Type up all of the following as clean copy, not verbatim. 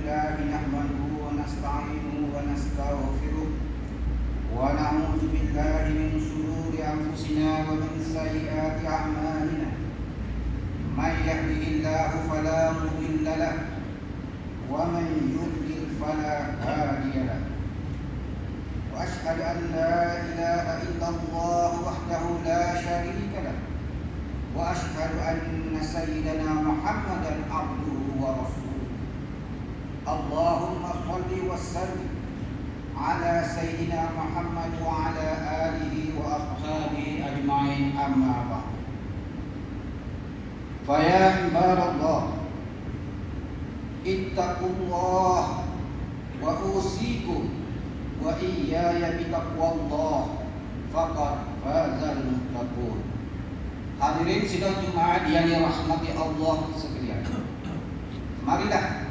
لله نحمده ونستعينه ونستغفره ونعوذ بالله من شرور أنفسنا ومن سيئات أعمالنا من يهده الله فلا مضل له ومن يضلل فلا هادي له وأشهد أن لا إله إلا الله وحده لا شريك له وأشهد أن سيدنا محمدا عبده ورسوله اللهم صل وسلم على سيدنا محمد وعلى آله وأصحابه أجمعين أما بعد فيا عباد الله اتقوا الله وأوصيكم وإياي بتقوى الله فقد فاز المتقون. Hadirin sidang Jumat yang dirahmati Allah sekalian, marilah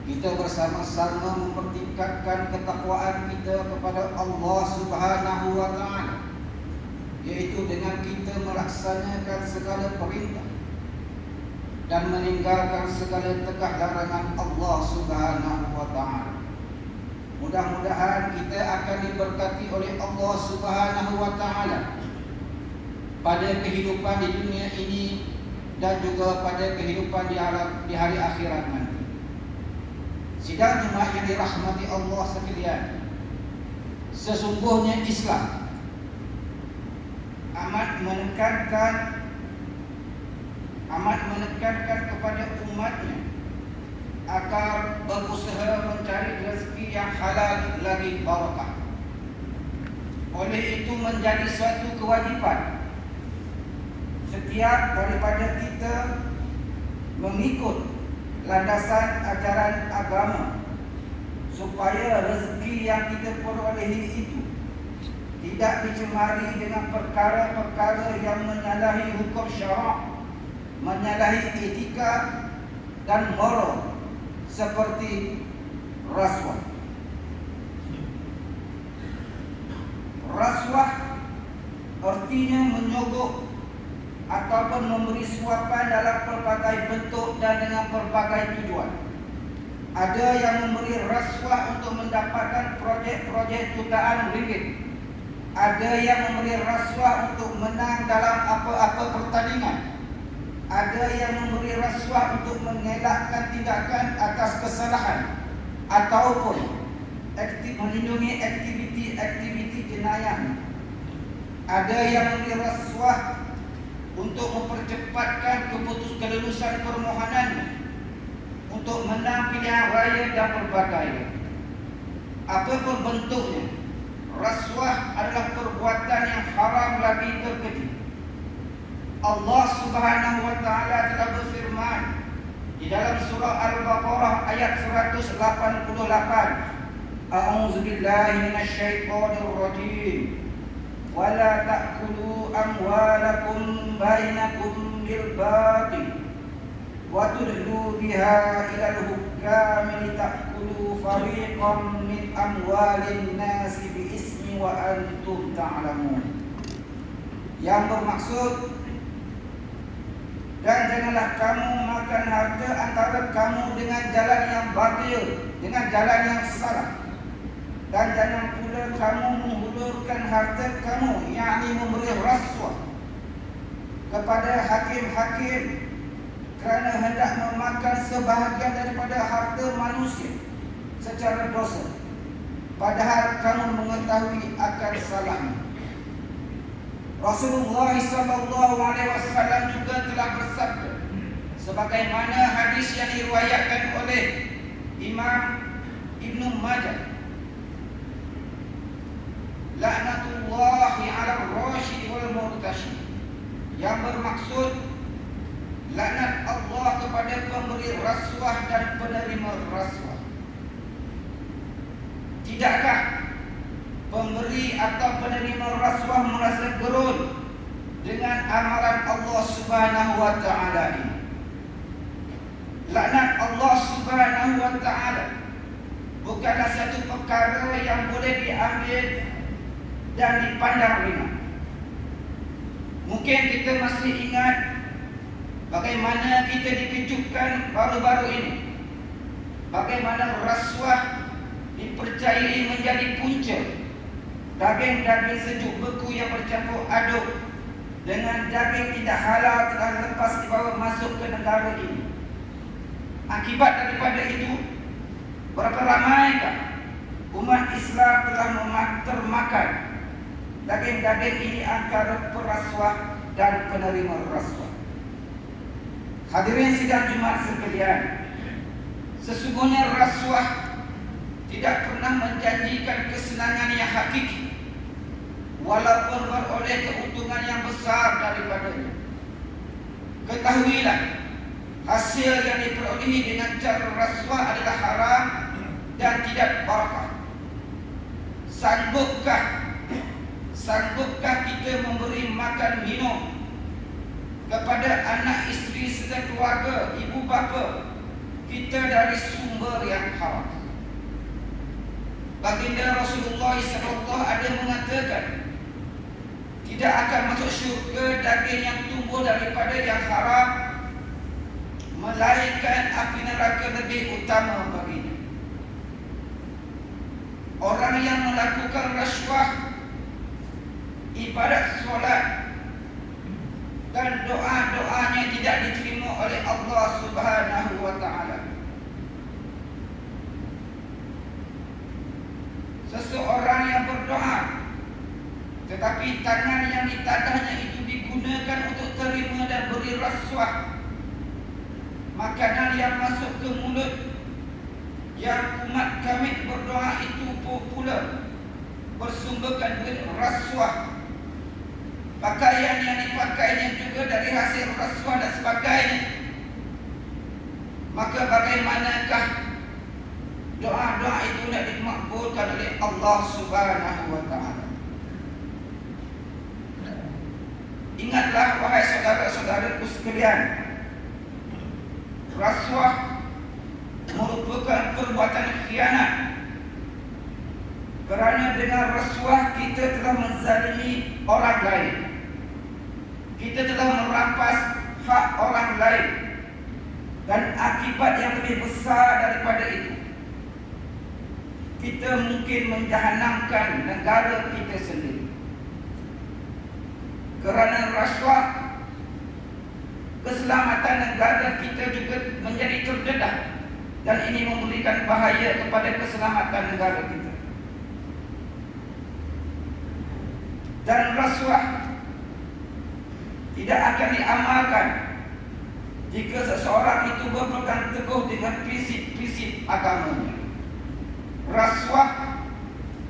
kita bersama-sama mempertingkatkan ketakwaan kita kepada Allah Subhanahu wa Ta'ala, yaitu dengan kita melaksanakan segala perintah dan meninggalkan segala tegak larangan Allah Subhanahu wa Ta'ala. Mudah-mudahan kita akan diberkati oleh Allah Subhanahu wa Ta'ala pada kehidupan di dunia ini dan juga pada kehidupan di hari akhirat nanti. Sidang Jumat yang dirahmati Allah sekalian, sesungguhnya Islam amat menekankan kepada umatnya agar berusaha mencari rezeki yang halal lagi barakah. Oleh itu menjadi suatu kewajipan setiap daripada kita mengikut landasan ajaran agama supaya rezeki yang kita perolehi itu tidak dicemari dengan perkara-perkara yang menyalahi hukum syarak, menyalahi etika dan moral seperti rasuah. Rasuah artinya menyogok ataupun memberi suapan dalam pelbagai bentuk dan dengan pelbagai tujuan. Ada yang memberi rasuah untuk mendapatkan projek-projek jutaan ringgit. Ada yang memberi rasuah untuk menang dalam apa-apa pertandingan. Ada yang memberi rasuah untuk mengelakkan tindakan atas kesalahan ataupun melindungi aktiviti jenayah. Ada yang memberi rasuah untuk mempercepatkan kelulusan permohonan untuk menang pilihan raya dan pelbagai. Apapun bentuknya, rasuah adalah perbuatan yang haram lagi terkeji. Allah Subhanahu wa Ta'ala telah berfirman di dalam surah Al-Baqarah ayat 188, A'udzu billahi minasyaitonir rajim. Wala ta'kulu amwalakum bainakum bil batil wa tudlu biha ila al-hukami litakulu fariqan min amwalin nasi bi ismi wa antum ta'lamun. Yang bermaksud, dan janganlah kamu makan harta antara kamu dengan jalan yang batil, dengan jalan yang salah. Dan jangan pula kamu menghulurkan harta kamu, yakni memberi rasuah kepada hakim-hakim kerana hendak memakan sebahagian daripada harta manusia secara dosa, padahal kamu mengetahui akan salahnya. Rasulullah SAW juga telah bersabda, sebagaimana hadis yang diriwayatkan oleh Imam Ibn Majah, La'natullahi 'ala ar-rasyid wal murtasyid, yang bermaksud laknat Allah kepada pemberi rasuah dan penerima rasuah. Tidakkah pemberi atau penerima rasuah merasa gerun dengan amaran Allah Subhanahu wa Ta'ala ini? Laknat Allah Subhanahu wa Ta'ala bukanlah satu perkara yang boleh diambil dan dipandang ringan. Mungkin kita masih ingat bagaimana kita dikejutkan baru-baru ini bagaimana rasuah dipercayai menjadi punca daging-daging sejuk beku yang bercampur aduk dengan daging tidak halal telah lepas dibawa masuk ke negara ini. Akibat daripada itu, berapa ramaikah umat Islam telah termakan daging-daging ini antara perasuah dan penerima rasuah. Hadirin sidang Jumaat sekalian, sesungguhnya rasuah tidak pernah menjanjikan kesenangan yang hakiki, walaupun beroleh keuntungan yang besar daripadanya. Ketahuilah, hasil yang diperolehi dengan cara rasuah adalah haram dan tidak barakah. Sanggupkah kita memberi makan minum kepada anak isteri serta keluarga, ibu bapa kita dari sumber yang haram? Baginda Rasulullah SAW ada mengatakan, tidak akan masuk syurga daging yang tumbuh daripada yang haram, melainkan api neraka lebih utama baginya. Orang yang melakukan rasuah, ibadat solat dan doa-doanya tidak diterima oleh Allah Subhanahu wa ta'ala. Seseorang yang berdoa tetapi tangan yang ditadahnya itu digunakan untuk terima dan beri rasuah, makanan yang masuk ke mulut yang umat kami berdoa itu pula bersumberkan duit rasuah, pakaian yang dipakainya juga dari hasil rasuah dan sebagainya, maka bagaimanakah doa-doa itu tidak dimakbulkan oleh Allah Subhanahu wa ta'ala? Ingatlah wahai saudara-saudaraku sekalian, rasuah merupakan perbuatan khianat, kerana dengan rasuah kita telah menzalimi orang lain, kita telah merampas hak orang lain, dan akibat yang lebih besar daripada itu, kita mungkin menjahanamkan negara kita sendiri. Kerana rasuah, keselamatan negara kita juga menjadi terdedah, dan ini memberikan bahaya kepada keselamatan negara kita. Dan rasuah tidak akan diamalkan jika seseorang itu berpegang teguh dengan prinsip-prinsip agamanya. Rasuah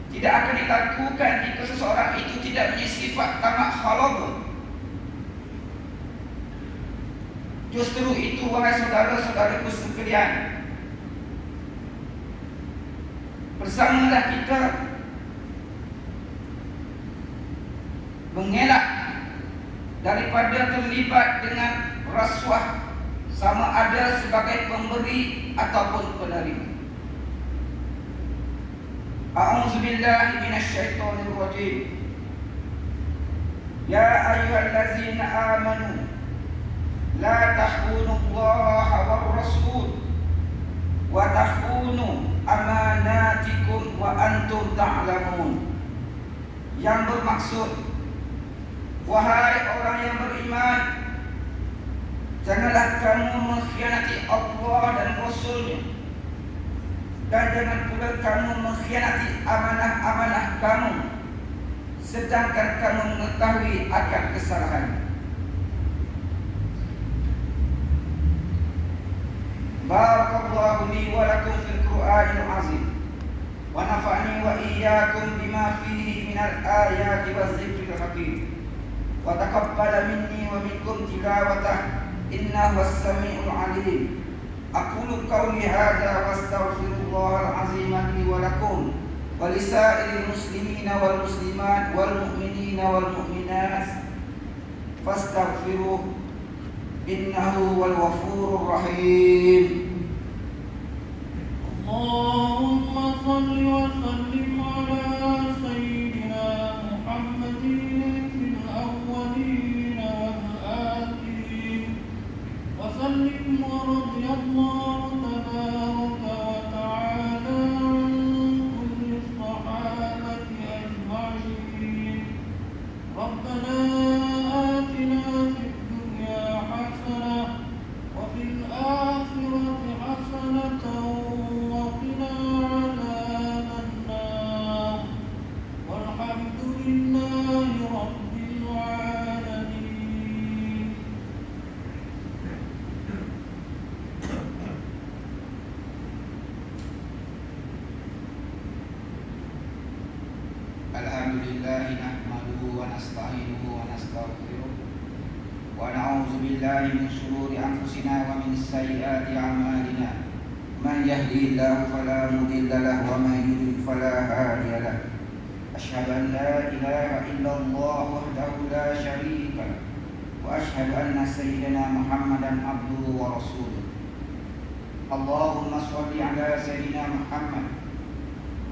tidak akan dilakukan jika seseorang itu tidak punya sifat tamak halal. Justru itu wahai saudara-saudaraku sekalian, bersamalah kita mengelak daripada terlibat dengan rasuah, sama ada sebagai pemberi ataupun penerima. A'udzubillahi minasyaitonir rajim. Ya ayyuhallazina amanu la tahkunullaha war rasul wa tahkunu amanatikum wa antum ta'lamun. Yang bermaksud, wahai orang yang beriman, janganlah kamu mengkhianati Allah dan Rasul-Nya, dan jangan pula kamu mengkhianati amanah-amanah kamu, sedangkan kamu mengetahui akan kesalahan. Barakallahu li wa lakum fil Qur'anil azim, wa nafa'ani wa iyyakum bima fihi minal ayati waz zikril hakim, wa taqabbala minni wa minkum tilawatah innahu was-sami'ul 'alim. Aqulu qawli hadza wa astaghfirullahal 'azim li wa lakum wa lisa'iril muslimina wal muslimat wal mu'minina wal mu'minat fastaghfiruh innahu wal ghafurur rahim. Allahumma salli wa sallim ala sayyidina Muhammadin fil awwalin wal akhirin wa sallim wa radiyallahu tabaraka wa الحمد لله نحمده ونستعينه ونستغفره ونعوذ بالله من شرور أنفسنا ومن سيئات أعمالنا من يهده الله فلا مضل له ومن يضلل فلا هادي له أشهد أن لا إله إلا الله وحده لا شريك له وأشهد أن سيدنا محمدا عبده ورسوله اللهم صل على سيدنا محمد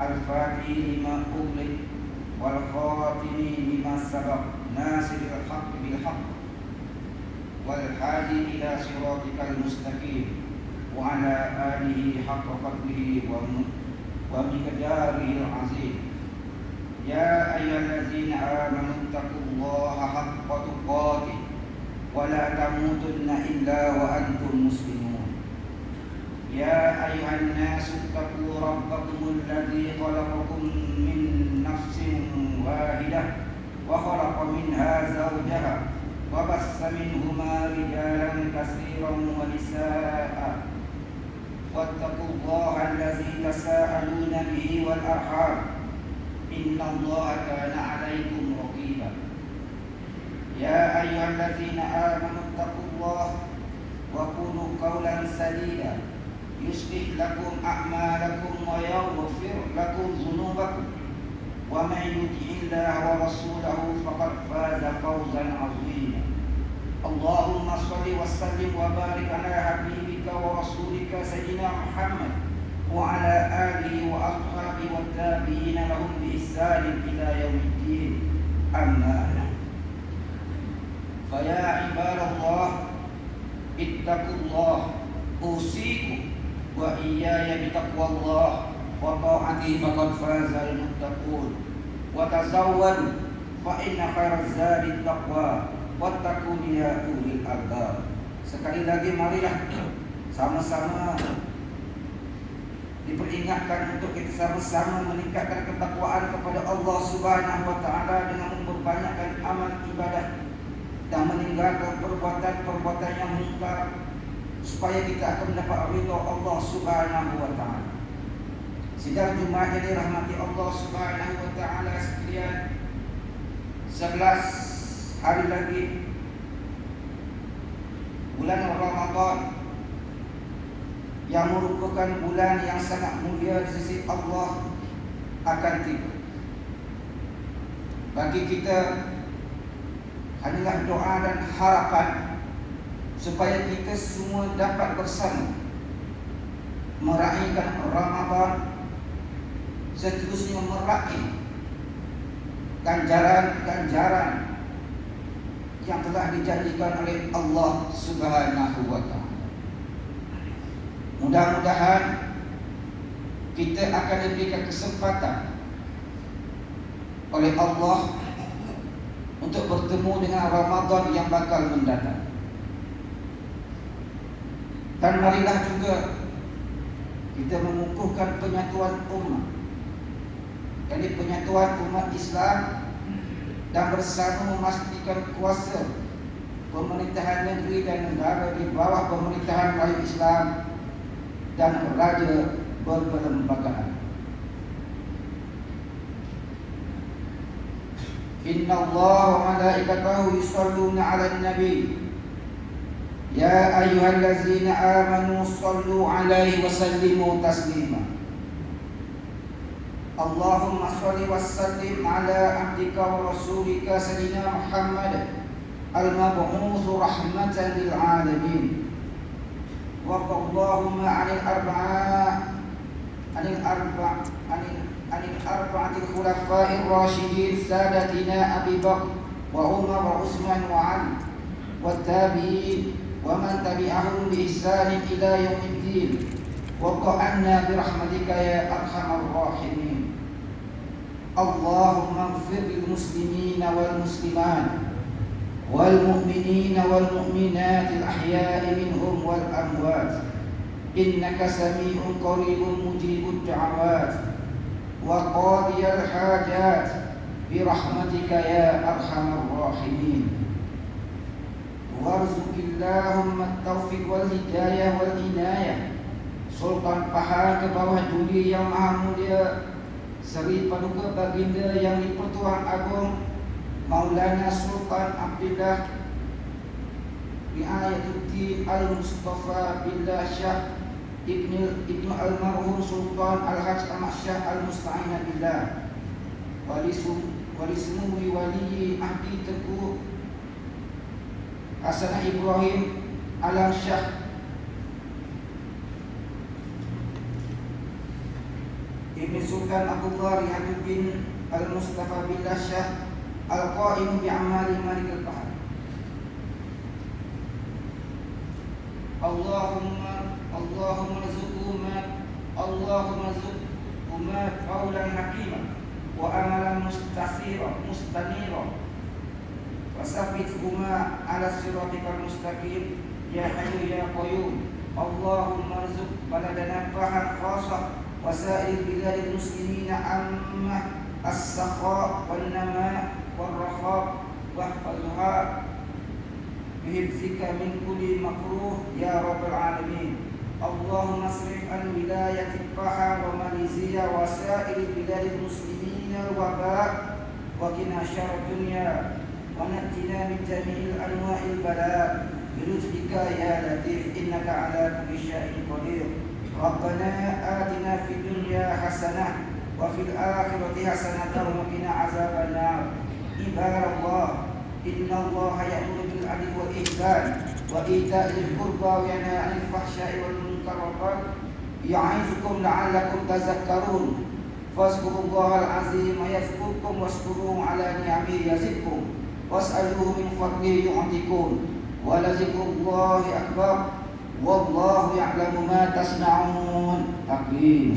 الفاتح لما أغلق والخاتم لما سبق ناصر الحق بالحق والهادي إلى صراطك المستقيم وعلى آله حق قدره ومقداره العظيم يا أيها الذين آمنوا اتقوا الله حق تقاته ولا تموتن إلا وأنتم مسلمون يا أيها الناس اتقوا ربكم الذي خلقكم من نفس واحدة وخلق منها زوجها وبث منهما رجالا كثيرا ونساء واتقوا الله الذي تساءلون به والأرحام إن الله كان عليكم رقيبا يا أيها الذين آمنوا اتقوا الله وقولوا قولا سديدا يصلح لكم أعمالكم ويغفر لكم ذنوبكم ومن يطع الله ورسوله فقد فاز فوزا عظيما اللهم صل وسلم وبارك على حبيبك ورسولك سيدنا محمد وعلى آله وأصحابه والتابعين لهم بإحسان إلى يوم الدين أما بعد فيا عباد الله اتقوا الله أوصيكم وإياي بتقوى الله وطاعته فقد فاز المتقون وتزودوا فإن خير الزاد التقوى واتقون يا أولي الألباب. Sekali lagi marilah sama-sama diperingatkan untuk kita sama-sama meningkatkan ketakwaan kepada Allah Subhanahu wa taala dengan memperbanyakkan amal ibadah dan meninggalkan perbuatan-perbuatan yang mungkar supaya kita akan mendapat ridha Allah Subhanahu wa taala. Sidang Jumat yang dirahmati Allah Subhanahu wa taala sekalian, 11 hari lagi bulan Ramadan yang merupakan bulan yang sangat mulia di sisi Allah akan tiba. Bagi kita hanyalah doa dan harapan supaya kita semua dapat bersama meraihkan Ramadan, seterusnya meraih ganjaran-ganjaran yang telah dijanjikan oleh Allah Subhanahu wa taala. Mudah-mudahan kita akan diberikan kesempatan oleh Allah untuk bertemu dengan Ramadan yang bakal mendatang. Dan marilah juga kita mengukuhkan penyatuan umat, jadi penyatuan umat Islam, dan bersama memastikan kuasa pemerintahan negeri dan negara di bawah pemerintahan rakyat Islam dan raja berperlembagaan. Inna Allah wa malaikatahu yusalluna 'alan nabi ya ayyuhallazina amanu sallu 'alaihi wa sallimu taslima. Allahumma shalli wa sallim 'ala 'abdika wa rasulika sayyidina Muhammad al-mab'uts rahmatan lil 'alamin. Wa Allahumma 'anil arba'atil khulafa'ir rasyidin sadatina Abi Bakr wa Umar wa Utsman wa Ali wa tabi'in wa man tabi'ahum bi ihsan ila yaumiddin. Wa qa'anna bi rahmatika ya arhamar rahimin. Allahumma ighfir lil muslimina wal muslimat wal mu'minina wal mu'minatil ahya'i minhum wal amwat innaka sami'un qaribun mujibud da'awat wa qadiyal hajat bi rahmatika ya arhamar rahimin. Warzuqillahumma at-taufiq wal hidayah wal inayah. Sultan Pahang ke bawah Juli yang maha mulia Seri Paduka Baginda Yang di-Pertuan Agong Maulana Sultan Abdullah Riayatuddin Al-Mustafa Billah Syah Ibnu Almarhum Sultan Al-Hajj Ahmad Syah Al-Musta'in Billah Walismui Wali Ahdi Teguh Hasanah Ibrahim Alam Syah Ibn Sultan Abdullah Riayatuddin Al-Mustafa Billah Syah Al-Qa'im bi'amali Malik al-Bahar. Allahumma rzuqhuma qawlan hakima wa amalan mustanira wa sabbithuma ala siratikal mustaqim ya hayyu ya qayyum. Allahumma rzuq baladana bahan khasah wa sa'ir biladil muslimina ammah as-sakha wan nama wal raha wahfazha bihifzika min kulli makruh ya rabbal alamin. Allahumma asrif an wilayati Baha wa Malaysia wa sa'ir biladil muslimina waba wa qina syarr dunya wa najjina min jami'il anwa'il bala bilutfika ya latif innaka ala kulli syai'in qadir. Rabbana atina fid dunya hasanah wa fil akhirati hasanatan wa qina azabannar. Ibadallah, innallaha ya'muru bil 'adli wal ihsan wa ita'il qurba wa yanha 'anil fahsya'i wal munkar wal baghi ya'izukum la'allakum tadhakkarun. Fazkurullahal 'azim yazkurkum washkuruhu 'ala ni'amihi yazidkum was'aluhu min fadlihi yu'tikum wa la zikrullahi akbar wallahu ya'lamu ma tasna'un. Takbir.